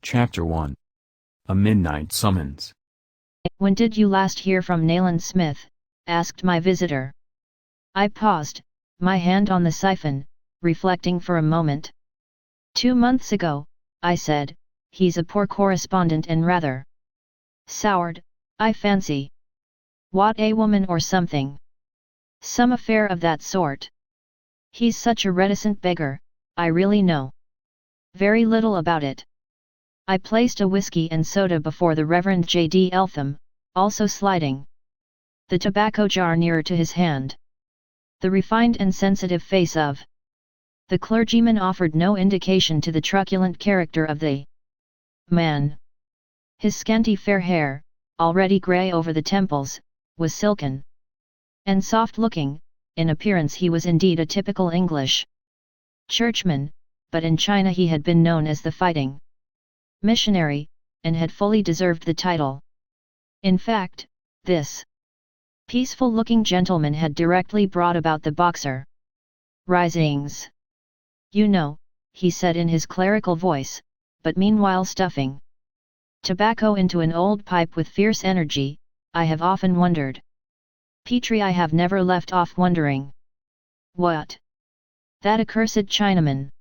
Chapter 1. A Midnight Summons. When did you last hear from Nayland Smith? Asked my visitor. I paused, my hand on the siphon, reflecting for a moment. 2 months ago, I said. He's a poor correspondent and rather soured, I fancy. What, a woman or something? Some affair of that sort. He's such a reticent beggar, I really know very little about it. I placed a whiskey and soda before the Reverend J.D. Eltham, also sliding the tobacco jar nearer to his hand. The refined and sensitive face of the clergyman offered no indication to the truculent character of the man. His scanty fair hair, already grey over the temples, was silken and soft-looking. In appearance he was indeed a typical English churchman, but in China he had been known as the Fighting Missionary, and had fully deserved the title. In fact, this peaceful-looking gentleman had directly brought about the Boxer risings. You know, he said in his clerical voice, but meanwhile stuffing tobacco into an old pipe with fierce energy, I have often wondered. Petrie, I have never left off wondering. What? That accursed Chinaman.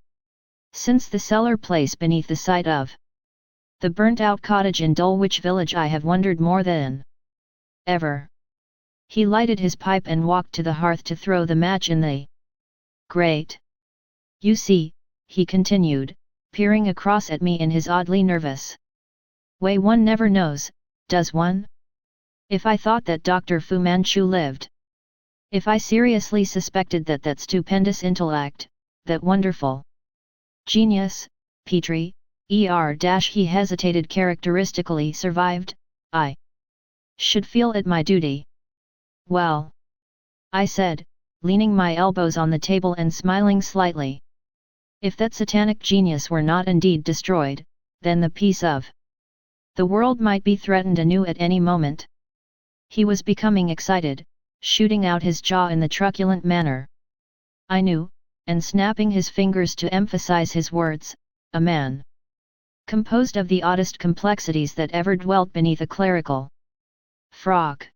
Since the cellar place beneath the site of the burnt-out cottage in Dulwich Village I have wondered more than ever. He lighted his pipe and walked to the hearth to throw the match in the grate. You see, he continued, peering across at me in his oddly nervous way, one never knows, does one? If I thought that Dr. Fu Manchu lived, if I seriously suspected that stupendous intellect, that wonderful genius, Petrie, he hesitated characteristically, survived, I should feel it my duty. Well, I said, leaning my elbows on the table and smiling slightly. If that satanic genius were not indeed destroyed, then the peace of the world might be threatened anew at any moment. He was becoming excited, shooting out his jaw in the truculent manner I knew, and snapping his fingers to emphasize his words, a man composed of the oddest complexities that ever dwelt beneath a clerical frock.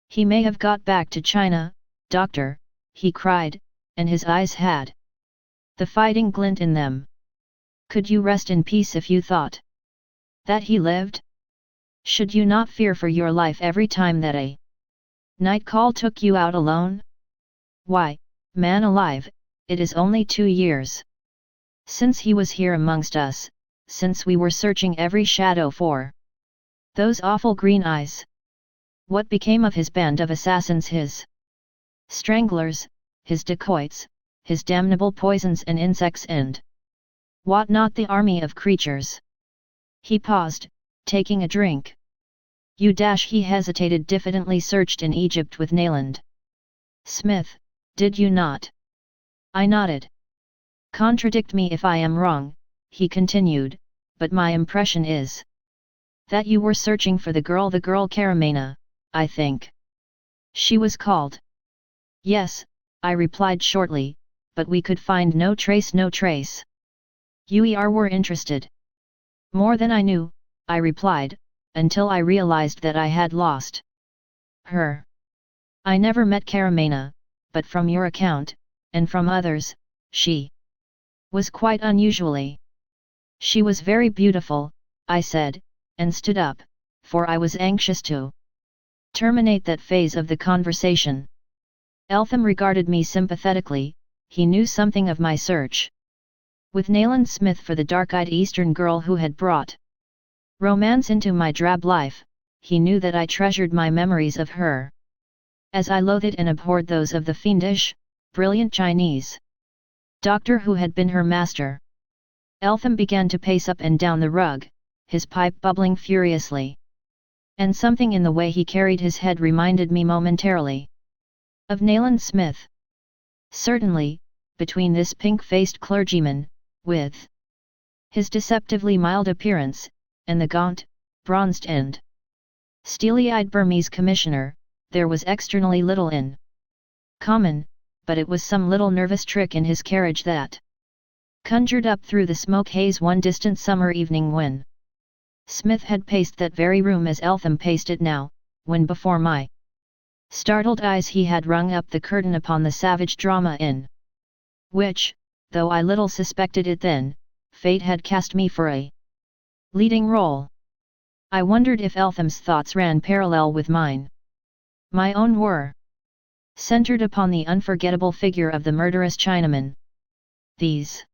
He may have got back to China, doctor, he cried, and his eyes had the fighting glint in them. Could you rest in peace if you thought that he lived? Should you not fear for your life every time that a night call took you out alone? Why, man alive, it is only 2 years since he was here amongst us, since we were searching every shadow for those awful green eyes. What became of his band of assassins, his stranglers, his dacoits, his damnable poisons and insects, and what not the army of creatures? He paused, taking a drink. He hesitated, diffidently searched in Egypt with Nayland Smith, did you not? I nodded. Contradict me if I am wrong, he continued, but my impression is that you were searching for the girl Karamena, I think she was called. Yes, I replied shortly, but we could find no trace. You were interested. More than I knew, I replied, until I realized that I had lost her. I never met Karamena, but from your account, and from others, she was quite unusually. She was very beautiful, I said, and stood up, for I was anxious to terminate that phase of the conversation. Eltham regarded me sympathetically, he knew something of my search with Nayland Smith for the dark-eyed Eastern girl who had brought romance into my drab life. He knew that I treasured my memories of her as I loathed and abhorred those of the fiendish, brilliant Chinese doctor who had been her master. Eltham began to pace up and down the rug, his pipe bubbling furiously. And something in the way he carried his head reminded me momentarily of Nayland Smith. Certainly, between this pink-faced clergyman, with his deceptively mild appearance, and the gaunt, bronzed and steely-eyed Burmese commissioner, there was externally little in common, but it was some little nervous trick in his carriage that conjured up through the smoke haze one distant summer evening when Smith had paced that very room as Eltham paced it now, when before my startled eyes he had rung up the curtain upon the savage drama in which, though I little suspected it then, fate had cast me for a leading role. I wondered if Eltham's thoughts ran parallel with mine. My own were centered upon the unforgettable figure of the murderous Chinaman. These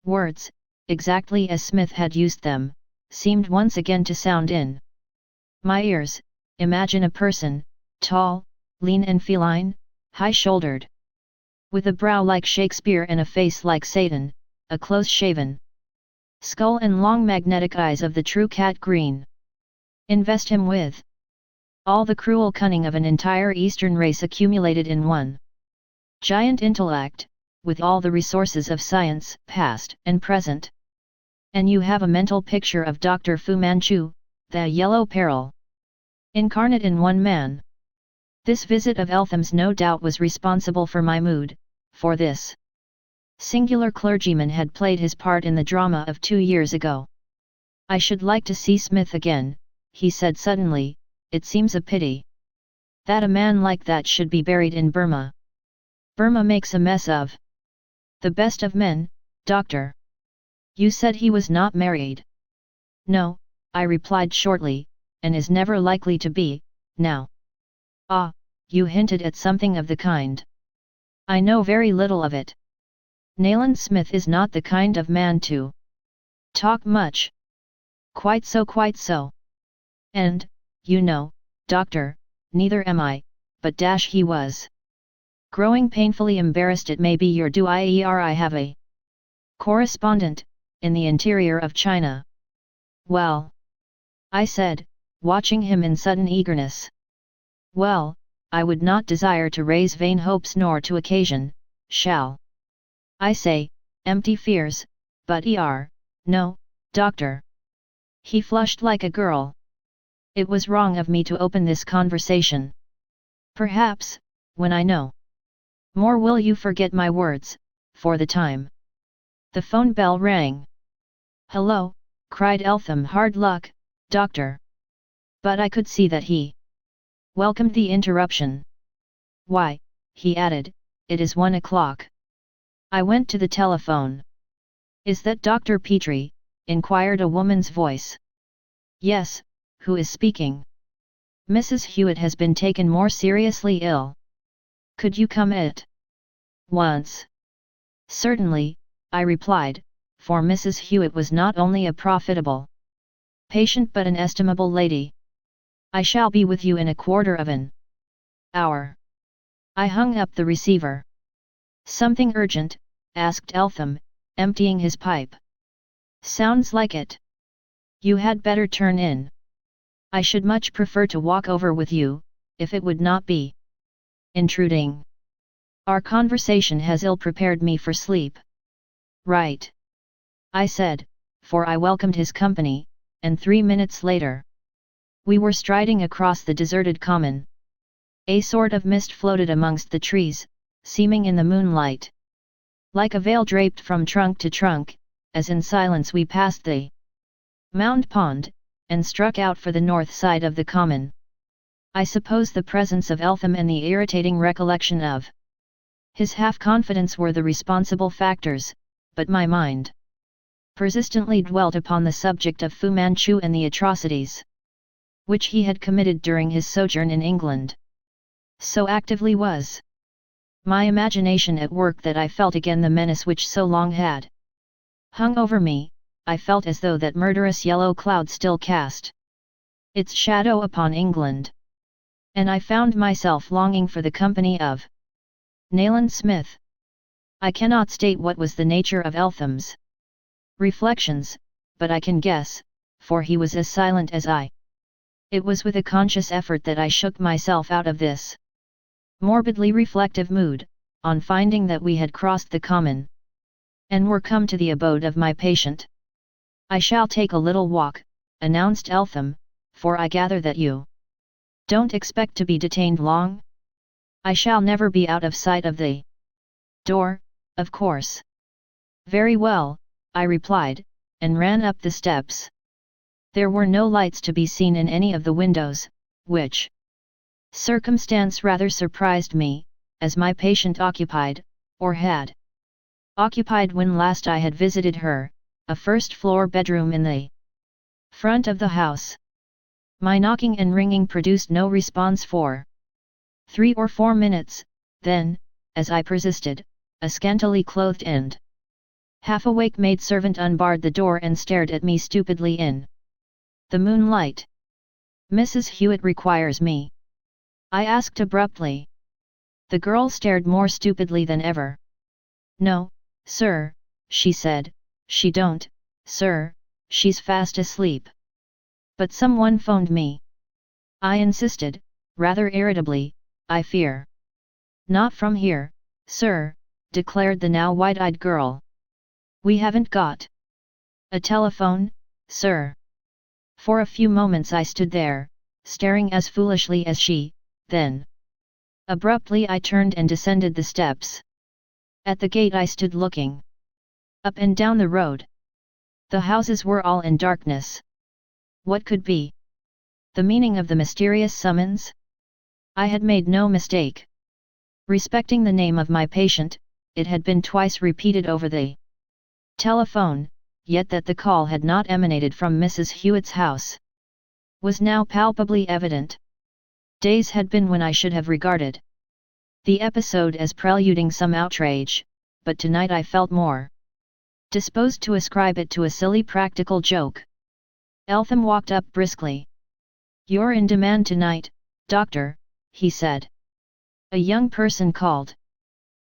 words, exactly as Smith had used them, seemed once again to sound in my ears. Imagine a person, tall, lean and feline, high-shouldered, with a brow like Shakespeare and a face like Satan, a close-shaven skull and long magnetic eyes of the true cat green. Invest him with all the cruel cunning of an entire Eastern race accumulated in one giant intellect, with all the resources of science, past and present, and you have a mental picture of Dr. Fu Manchu, the Yellow Peril, incarnate in one man. This visit of Eltham's no doubt was responsible for my mood, for this singular clergyman had played his part in the drama of 2 years ago. I should like to see Smith again, he said suddenly. It seems a pity that a man like that should be buried in Burma. Burma makes a mess of the best of men, doctor. You said he was not married. No, I replied shortly, and is never likely to be, now. Ah, you hinted at something of the kind. I know very little of it. Nayland Smith is not the kind of man to talk much. Quite so, quite so. And, you know, doctor, neither am I, but he was growing painfully embarrassed. It may be your I have a correspondent in the interior of China. Well, I said, watching him in sudden eagerness. Well, I would not desire to raise vain hopes nor to occasion, shall I say, empty fears, but no, doctor. He flushed like a girl. It was wrong of me to open this conversation. Perhaps, when I know more, will you forget my words, for the time. The phone bell rang. Hello, cried Eltham. Hard luck, doctor. But I could see that he welcomed the interruption. Why, he added, it is 1 o'clock. I went to the telephone. Is that Dr. Petrie? Inquired a woman's voice. Yes. Who is speaking? Mrs. Hewitt has been taken more seriously ill. Could you come at once? Certainly, I replied, for Mrs. Hewitt was not only a profitable patient but an estimable lady. I shall be with you in a quarter of an hour. I hung up the receiver. Something urgent? Asked Eltham, emptying his pipe. Sounds like it. You had better turn in. I should much prefer to walk over with you, if it would not be intruding. Our conversation has ill-prepared me for sleep. Right. I said, for I welcomed his company, and 3 minutes later we were striding across the deserted common. A sort of mist floated amongst the trees, seeming in the moonlight like a veil draped from trunk to trunk, as in silence we passed the mound pond, and struck out for the north side of the common. I suppose the presence of Eltham and the irritating recollection of his half-confidence were the responsible factors, but my mind persistently dwelt upon the subject of Fu Manchu and the atrocities which he had committed during his sojourn in England. So actively was my imagination at work that I felt again the menace which so long had hung over me. I felt as though that murderous yellow cloud still cast its shadow upon England. And I found myself longing for the company of Nayland Smith. I cannot state what was the nature of Eltham's reflections, but I can guess, for he was as silent as I. It was with a conscious effort that I shook myself out of this morbidly reflective mood, on finding that we had crossed the common and were come to the abode of my patient. I shall take a little walk, announced Eltham, for I gather that you don't expect to be detained long? I shall never be out of sight of the door, of course. Very well, I replied, and ran up the steps. There were no lights to be seen in any of the windows, which circumstance rather surprised me, as my patient occupied, or had occupied when last I had visited her, a first-floor bedroom in the front of the house. My knocking and ringing produced no response for 3 or 4 minutes, then, as I persisted, a scantily clothed and half-awake maidservant unbarred the door and stared at me stupidly in the moonlight. "Mrs. Hewitt requires me?" I asked abruptly. The girl stared more stupidly than ever. "No, sir," she said, "she don't, sir, she's fast asleep." "But someone phoned me," I insisted, rather irritably, "I fear." "Not from here, sir," declared the now wide-eyed girl. "We haven't got a telephone, sir." For a few moments I stood there, staring as foolishly as she, then abruptly I turned and descended the steps. At the gate I stood looking up and down the road. The houses were all in darkness. What could be the meaning of the mysterious summons? I had made no mistake. Respecting the name of my patient, it had been twice repeated over the telephone, yet that the call had not emanated from Mrs. Hewitt's house was now palpably evident. Days had been when I should have regarded the episode as preluding some outrage, but tonight I felt more disposed to ascribe it to a silly practical joke. Eltham walked up briskly. "You're in demand tonight, doctor," he said. "A young person called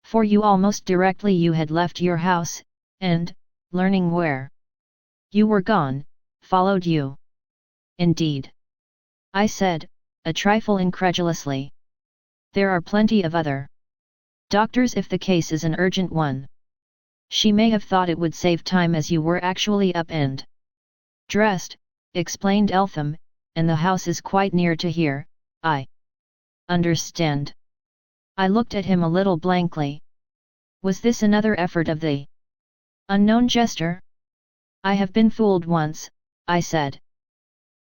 for you almost directly you had left your house, and, learning where you were gone, followed you." "Indeed?" I said, a trifle incredulously. "There are plenty of other doctors if the case is an urgent one." "She may have thought it would save time as you were actually up and dressed," explained Eltham, "and the house is quite near to here." "I understand." I looked at him a little blankly. Was this another effort of the unknown jester? "I have been fooled once," I said.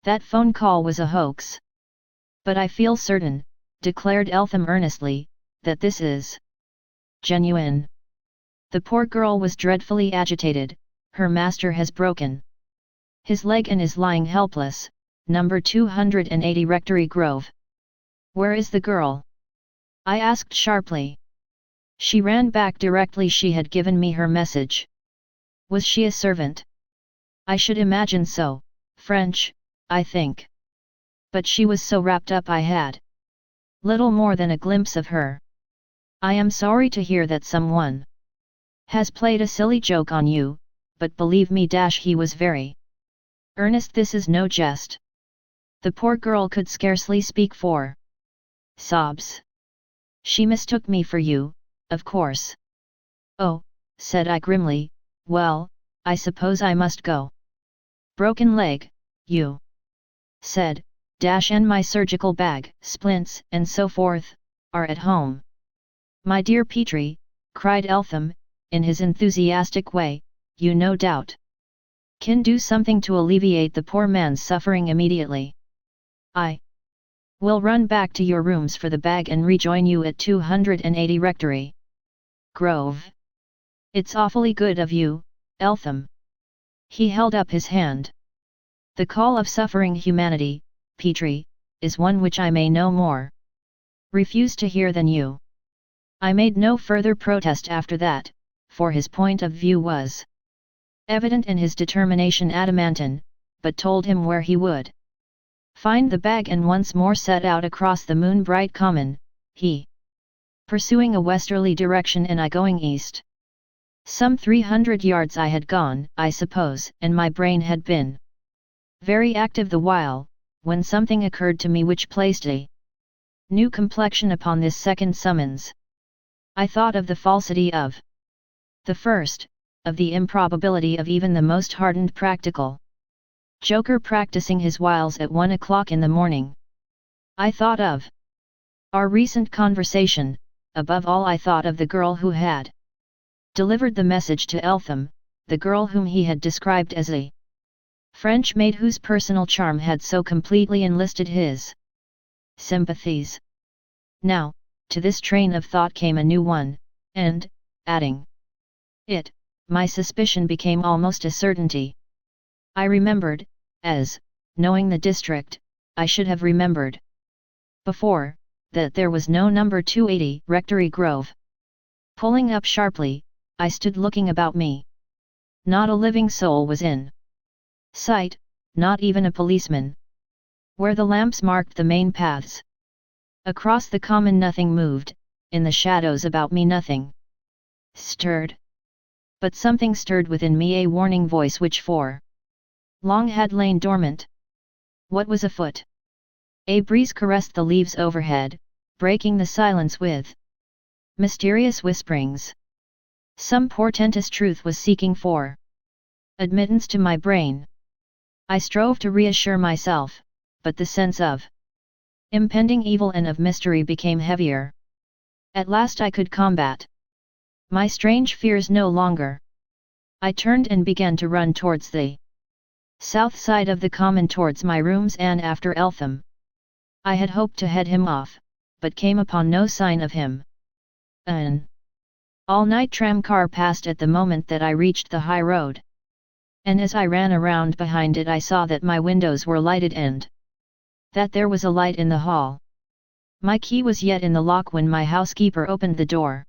"That phone call was a hoax." "But I feel certain," declared Eltham earnestly, "that this is genuine. The poor girl was dreadfully agitated. Her master has broken his leg and is lying helpless, number 280 Rectory Grove." "Where is the girl?" I asked sharply. "She ran back directly she had given me her message." "Was she a servant?" "I should imagine so, French, I think. But she was so wrapped up I had little more than a glimpse of her." "I am sorry to hear that someone has played a silly joke on you, but believe me he was very earnest. This is no jest." The poor girl could scarcely speak for sobs. "She mistook me for you, of course." "Oh," said I grimly, "well, I suppose I must go." "Broken leg, you said, and my surgical bag, splints, and so forth, are at home." "My dear Petrie," cried Eltham, in his enthusiastic way, "you no doubt can do something to alleviate the poor man's suffering immediately. I will run back to your rooms for the bag and rejoin you at 280 Rectory Grove." "It's awfully good of you, Eltham." He held up his hand. "The call of suffering humanity, Petrie, is one which I may no more refuse to hear than you." I made no further protest after that, for his point of view was evident and his determination adamantine, but told him where he would find the bag and once more set out across the moon-bright common, he pursuing a westerly direction and I going east. Some 300 yards I had gone, I suppose, and my brain had been very active the while, when something occurred to me which placed a new complexion upon this second summons. I thought of the falsity of the first, of the improbability of even the most hardened practical joker practicing his wiles at 1 o'clock in the morning. I thought of our recent conversation. Above all I thought of the girl who had delivered the message to Eltham, the girl whom he had described as a French maid whose personal charm had so completely enlisted his sympathies. Now, to this train of thought came a new one, and, adding it, my suspicion became almost a certainty. I remembered, as, knowing the district, I should have remembered before, that there was no number 280 Rectory Grove. Pulling up sharply, I stood looking about me. Not a living soul was in sight, not even a policeman. Where the lamps marked the main paths across the common nothing moved, in the shadows about me nothing stirred. But something stirred within me, a warning voice which for long had lain dormant. What was afoot? A breeze caressed the leaves overhead, breaking the silence with mysterious whisperings. Some portentous truth was seeking for admittance to my brain. I strove to reassure myself, but the sense of impending evil and of mystery became heavier. At last I could combat my strange fears no longer. I turned and began to run towards the south side of the common, towards my rooms and after Eltham. I had hoped to head him off, but came upon no sign of him. An all-night tram car passed at the moment that I reached the high road. And as I ran around behind it, I saw that my windows were lighted and that there was a light in the hall. My key was yet in the lock when my housekeeper opened the door.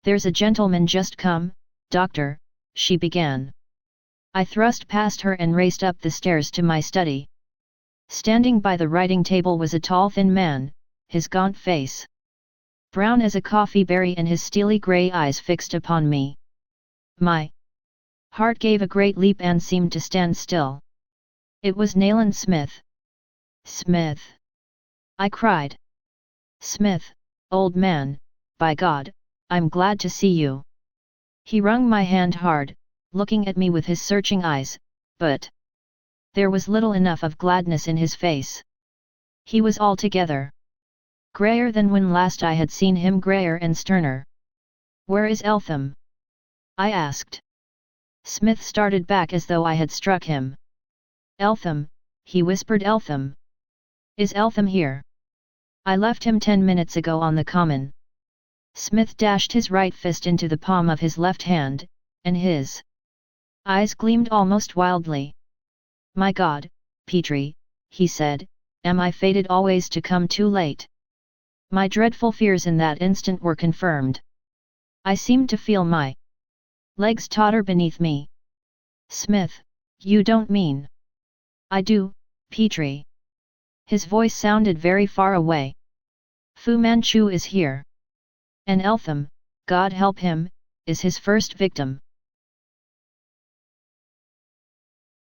"There's a gentleman just come, doctor," she began. I thrust past her and raced up the stairs to my study. Standing by the writing table was a tall thin man, his gaunt face brown as a coffee berry and his steely grey eyes fixed upon me. My heart gave a great leap and seemed to stand still. It was Nayland Smith. "Smith!" I cried. "Smith, old man, by God, I'm glad to see you." He wrung my hand hard, looking at me with his searching eyes, but there was little enough of gladness in his face. He was altogether greyer than when last I had seen him, greyer and sterner. "Where is Eltham?" I asked. Smith started back as though I had struck him. "Eltham," he whispered, "Eltham. Is Eltham here?" "I left him 10 minutes ago on the common." Smith dashed his right fist into the palm of his left hand, and his eyes gleamed almost wildly. "My God, Petrie," he said, "am I fated always to come too late?" My dreadful fears in that instant were confirmed. I seemed to feel my legs totter beneath me. "Smith, you don't mean—" "I do, Petrie." His voice sounded very far away. "Fu Manchu is here. And Eltham, God help him, is his first victim."